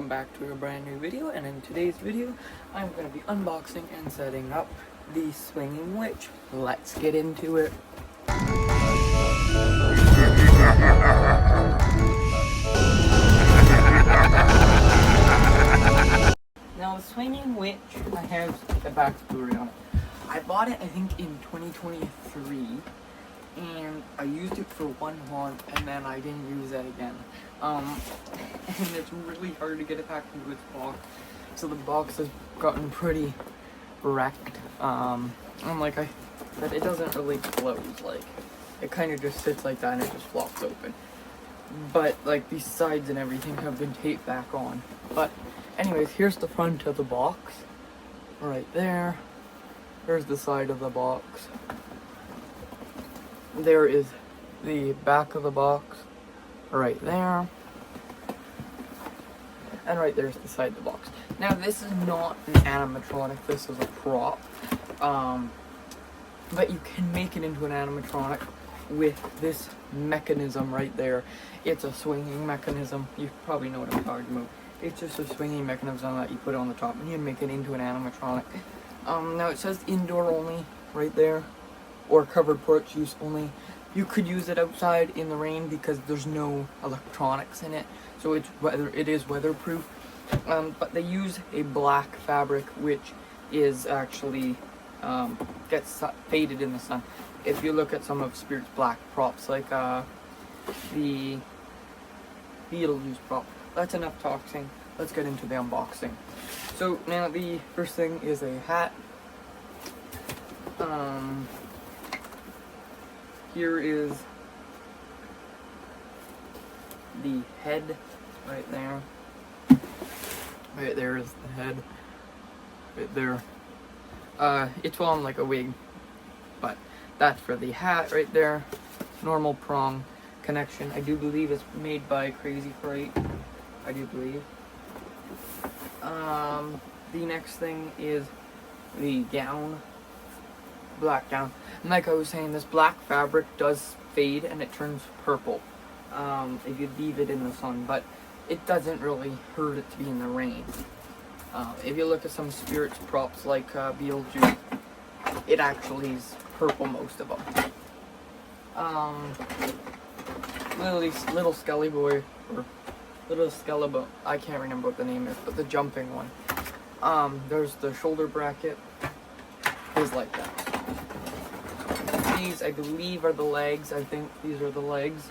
welcome back to a brand new video, and in today's video I'm going to be unboxing and setting up the Swinging Witch. Let's get into it. Now the Swinging Witch, I have a backstory on it. I bought it I think in 2023 and I used it for one month and then I didn't use it again. And it's really hard to get it back into its box. So the box has gotten pretty wrecked. But it doesn't really close. Like, it kind of just sits like that and it just flops open. But like these sides and everything have been taped back on. But anyways, here's the front of the box. Right there. Here's the side of the box. There is the back of the box. Right there. And right there's the side of the box. Now this is not an animatronic, this is a prop. But you can make it into an animatronic with this mechanism right there. It's a swinging mechanism. You probably know what I'm talking about. It's just a swinging mechanism that you put on the top and you make it into an animatronic. Now it says indoor only right there, or covered porch use only. You could use it outside in the rain because there's no electronics in it, so it is weatherproof. But they use a black fabric which is actually gets faded in the sun. If you look at some of Spirit's black props, like the Beetlejuice prop. That's enough talking. Let's get into the unboxing. So now the first thing is a hat. Here is the head right there. Right there is the head. Right there. It's on like a wig, but that's for the hat right there. Normal prong connection. I do believe it's made by Crazy Freight. I do believe. The next thing is the gown. Black gown. And like I was saying, this black fabric does fade and it turns purple if you leave it in the sun, but it doesn't really hurt it to be in the rain. If you look at some Spirit's props like Beetlejuice, it actually is purple, most of them. Little Skelly Boy, or Little Skellabone, I can't remember what the name is, but the jumping one. There's the shoulder bracket, is like that. These, I believe, are the legs. I think these are the legs.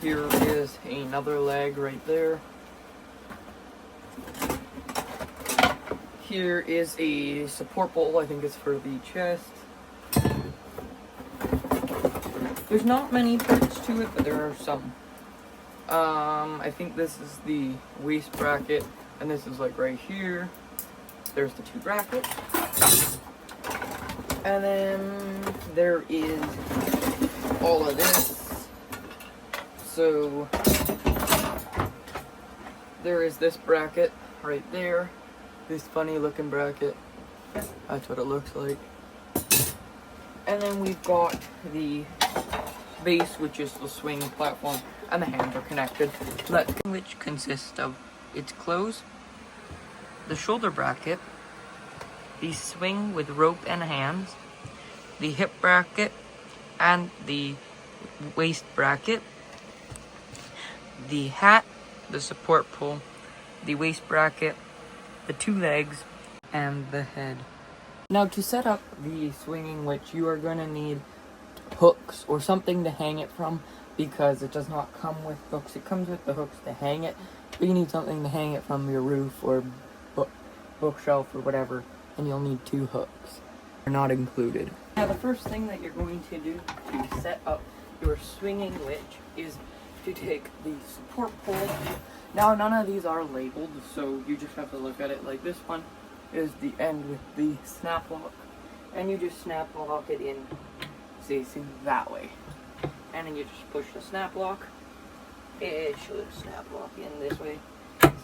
Here is another leg right there. Here is a support pole. I think it's for the chest. There's not many parts to it, but there are some. I think this is the waist bracket, and this is like right here. There's the two brackets. And then there is all of this. So there is this bracket right there. This funny looking bracket. That's what it looks like. And then we've got the base, which is the swing platform, and the hands are connected. Which consists of its clothes, the shoulder bracket, the swing with rope and hands, the hip bracket, and the waist bracket, the hat, the support pole, the waist bracket, the two legs, and the head. Now to set up the Swinging Witch, you are going to need hooks or something to hang it from, because it does not come with hooks. It comes with the hooks to hang it, but you need something to hang it from your roof or bookshelf or whatever, and you'll need two hooks. They're not included. Now the first thing that you're going to do to set up your Swinging Witch is to take the support pole. Now none of these are labeled, so you just have to look at it. Like this one is the end with the snap lock, and you just snap lock it in facing that way, and then you just push the snap lock. It should snap lock in this way.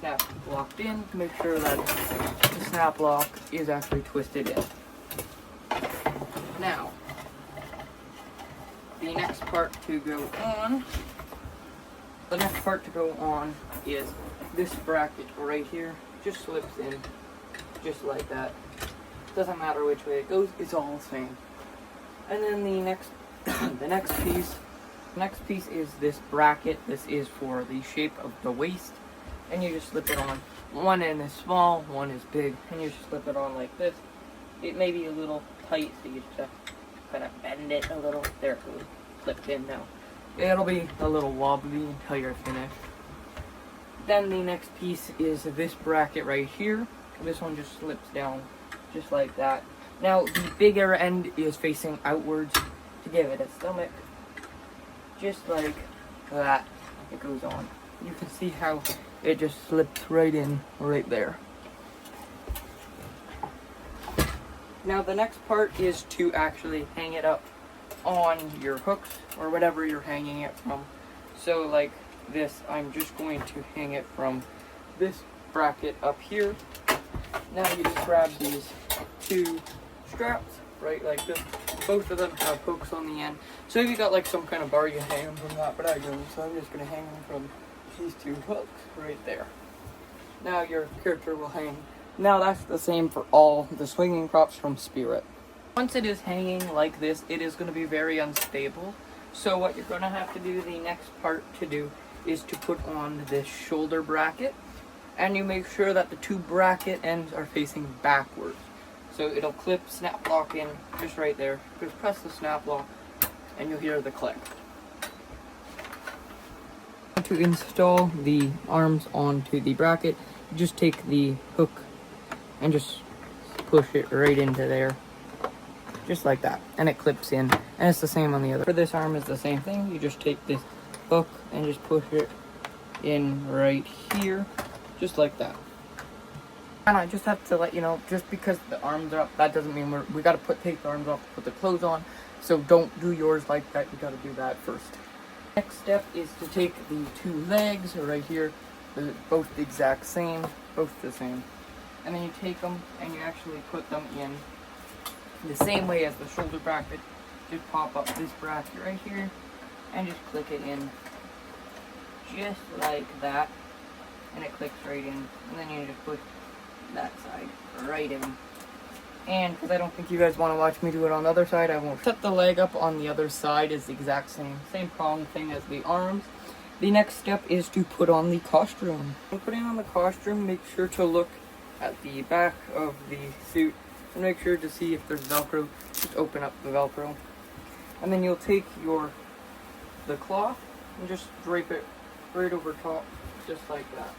Snap locked in. Make sure that the snap lock is actually twisted in. Now the next part to go on The next part to go on is this bracket right here. Just slips in, just like that. Doesn't matter which way it goes, it's all the same. And then the next, the next piece is this bracket. This is for the shape of the waist, and you just slip it on. One end is small, one is big, and you just slip it on like this. It may be a little tight, so you just have to kind of bend it a little. There it goes, slipped in now. It'll be a little wobbly until you're finished. Then the next piece is this bracket right here. This one just slips down just like that. Now the bigger end is facing outwards to give it a stomach. Just like that, it goes on. You can see how it just slips right in right there. Now the next part is to actually hang it up on your hooks or whatever you're hanging it from. So like this, I'm just going to hang it from this bracket up here. Now you just grab these two straps, right, like this. Both of them have hooks on the end. So if you got like some kind of bar, you hang them from that, but I don't. So I'm just gonna hang them from these two hooks right there. Now your character will hang. Now that's the same for all the swinging props from Spirit. Once it is hanging like this, it is going to be very unstable. So what you're going to have to do, the next part to do, is to put on this shoulder bracket. And you make sure that the two bracket ends are facing backwards. So it'll clip, snap lock in just right there. Just press the snap lock and you'll hear the click. To install the arms onto the bracket, you just take the hook and just push it right into there. Just like that. And it clips in. And it's the same on the other. For this arm, it's the same thing. You just take this hook and just push it in right here. Just like that. And I just have to let you know, just because the arms are up, that doesn't mean we gotta take the arms off to put the clothes on. So don't do yours like that. You gotta do that first. Next step is to take the two legs right here. They're both the exact same. Both the same. And then you take them and you actually put them in the same way as the shoulder bracket. Just pop up this bracket right here and just click it in just like that, and it clicks right in. And then you just put that side right in. And because I don't think you guys want to watch me do it on the other side, I won't. Set the leg up on the other side is the exact same prong thing as the arms. The next step is to put on the costume. When putting on the costume, make sure to look at the back of the suit and make sure to see if there's Velcro. Just open up the Velcro. And then you'll take the cloth and just drape it right over top, just like that.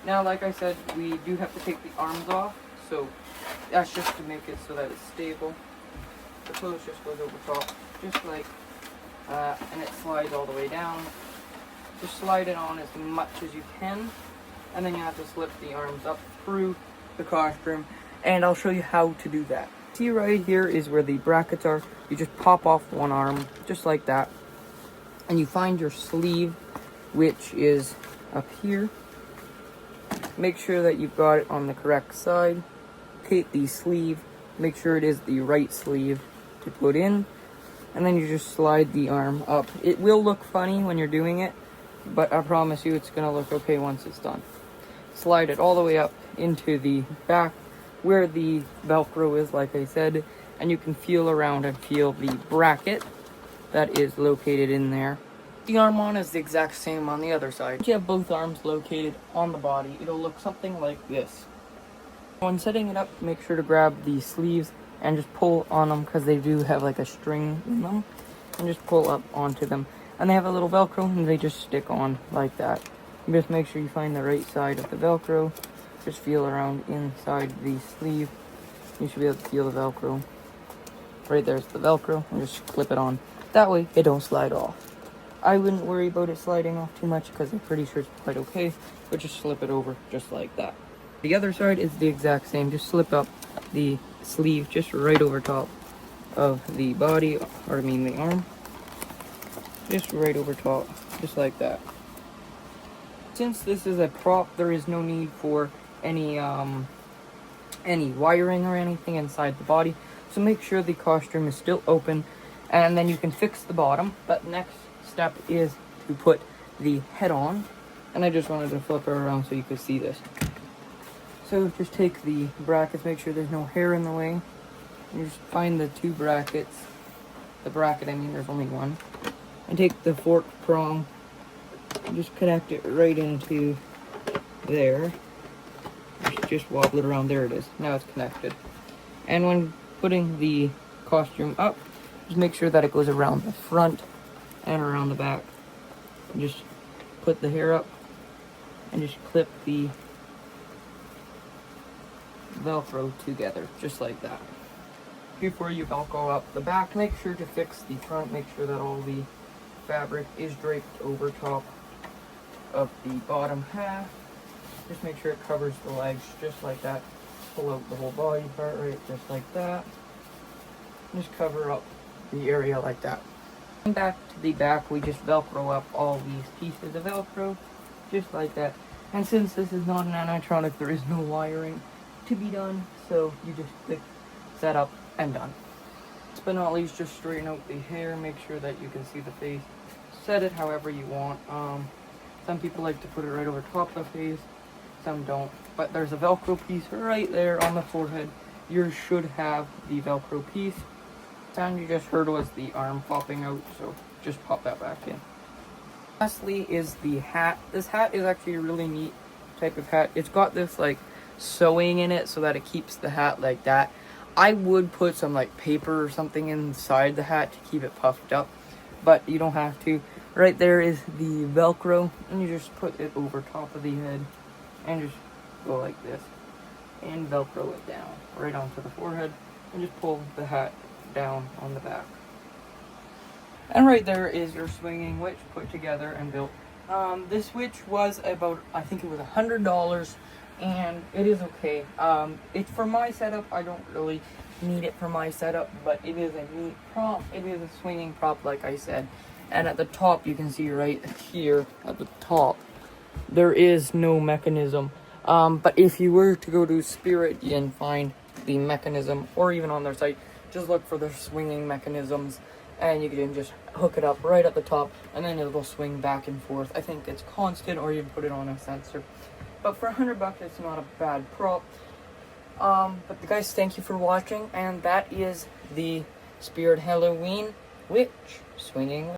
Now, like I said, we do have to take the arms off, so that's just to make it so that it's stable. The clothes just goes over top, just like that, and it slides all the way down. Just slide it on as much as you can, and then you have to slip the arms up through the costume, and I'll show you how to do that. See right here is where the brackets are. You just pop off one arm, just like that, and you find your sleeve, which is up here. Make sure that you've got it on the correct side. Take the sleeve, make sure it is the right sleeve to put in, and then you just slide the arm up. It will look funny when you're doing it, but I promise you it's gonna look okay once it's done. Slide it all the way up into the back where the Velcro is, like I said, and you can feel around and feel the bracket that is located in there. The arm on is the exact same on the other side. If you have both arms located on the body, it'll look something like this. When setting it up, make sure to grab the sleeves and just pull on them, because they do have like a string in them, and just pull up onto them. And they have a little Velcro and they just stick on like that. You just make sure you find the right side of the Velcro. Just feel around inside the sleeve. You should be able to feel the Velcro. Right there's the Velcro, and just clip it on. That way it don't slide off. I wouldn't worry about it sliding off too much because I'm pretty sure it's quite okay, but just slip it over just like that. The other side is the exact same. Just slip up the sleeve just right over top of the body, or I mean the arm. Just right over top, just like that. Since this is a prop, there is no need for any wiring or anything inside the body. So make sure the costume is still open, and then you can fix the bottom. But next step is to put the head on, and I just wanted to flip her around so you could see this. So just take the brackets, make sure there's no hair in the way. You just find the two brackets. The bracket, I mean, there's only one. And take the fork prong and just connect it right into there. Just wobble it around. There it is. Now it's connected. And when putting the costume up, just make sure that it goes around the front and around the back. And just put the hair up and just clip the Velcro together, just like that. Before you Velcro up the back, make sure to fix the front. Make sure that all the fabric is draped over top of the bottom half. Just make sure it covers the legs, just like that. Pull out the whole body part, right, just like that. Just cover up the area like that. And back to the back, we just Velcro up all these pieces of Velcro, just like that. And since this is not an animatronic, there is no wiring to be done, so you just click set up and done. Last but not least, just straighten out the hair, make sure that you can see the face. Set it however you want. Some people like to put it right over top of the face, some don't. But there's a Velcro piece right there on the forehead. Yours should have the Velcro piece. The sound you just heard was the arm popping out, so just pop that back in. Lastly is the hat. This hat is actually a really neat type of hat. It's got this like sewing in it so that it keeps the hat like that. I would put some like paper or something inside the hat to keep it puffed up, but you don't have to. Right there is the Velcro, and you just put it over top of the head and just go like this and Velcro it down right onto the forehead and just pull the hat down on the back. And right there is your swinging witch put together and built. This witch was about, I think it was $100, and it is okay. It's for my setup. I don't really need it for my setup, but it is a neat prop. It is a swinging prop, like I said. And at the top, you can see right here at the top, there is no mechanism. But if you were to go to Spirit and find the mechanism, or even on their site, just look for their swinging mechanisms, and you can just hook it up right at the top, and then it will swing back and forth. I think it's constant, or you can put it on a sensor. But for $100, it's not a bad prop. But guys, thank you for watching, and that is the Spirit Halloween Witch swinging.